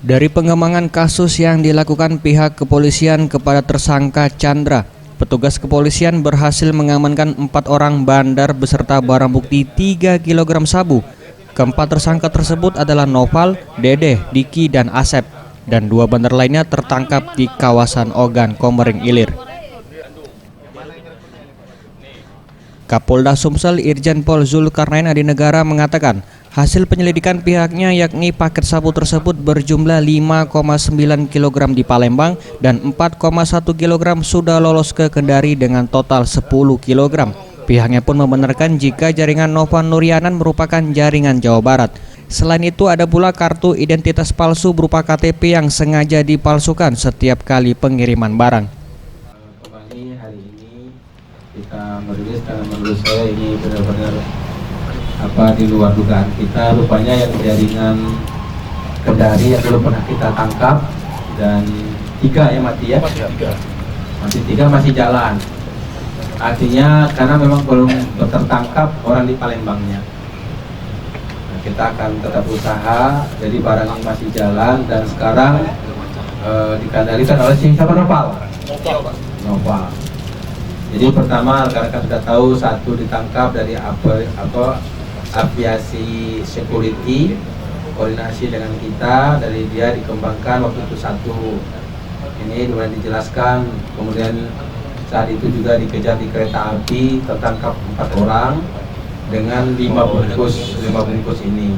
Dari pengembangan kasus yang dilakukan pihak kepolisian kepada tersangka Chandra, petugas kepolisian berhasil mengamankan 4 orang bandar beserta barang bukti 3 kg sabu. Keempat tersangka tersebut adalah Noval, Dede, Diki, dan Asep, dan 2 bandar lainnya tertangkap di kawasan Ogan, Komering Ilir. Kapolda Sumsel Irjen Pol Zulkarnain Adinegara mengatakan hasil penyelidikan pihaknya yakni paket sabu tersebut berjumlah 5,9 kg di Palembang dan 4,1 kg sudah lolos ke Kendari dengan total 10 kg. Pihaknya pun membenarkan jika jaringan Nova Nurianan merupakan jaringan Jawa Barat. Selain itu ada pula kartu identitas palsu berupa KTP yang sengaja dipalsukan setiap kali pengiriman barang. Kembali hari ini kita merilis, karena menurut saya ini benar-benar di luar dugaan kita. Rupanya yang jaringan Kendari yang belum pernah kita tangkap, dan 3 ya mati ya, masih 3 masih jalan. Artinya karena memang belum tertangkap orang di Palembangnya. Nah, kita akan tetap usaha, jadi barang ini masih jalan dan sekarang dikendalikan oleh siapa? Noval. Jadi pertama rekan-rekan sudah tahu, 1 ditangkap dari aviasi security, koordinasi dengan kita, dari dia dikembangkan waktu itu 1 ini kemudian dijelaskan, kemudian saat itu juga dikejar di kereta api, tertangkap 4 orang dengan 5 bungkus ini.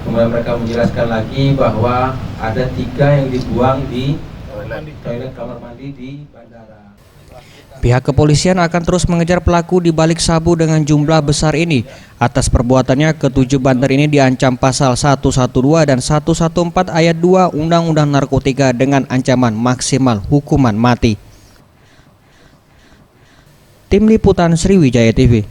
Kemudian mereka menjelaskan lagi bahwa ada 3 yang dibuang di toilet kamar mandi di bandara. Pihak kepolisian akan terus mengejar pelaku di balik sabu dengan jumlah besar ini. Atas perbuatannya, ke-7 bandar ini diancam pasal 112 dan 114 ayat 2 Undang-Undang Narkotika dengan ancaman maksimal hukuman mati. Tim Liputan Sriwijaya TV.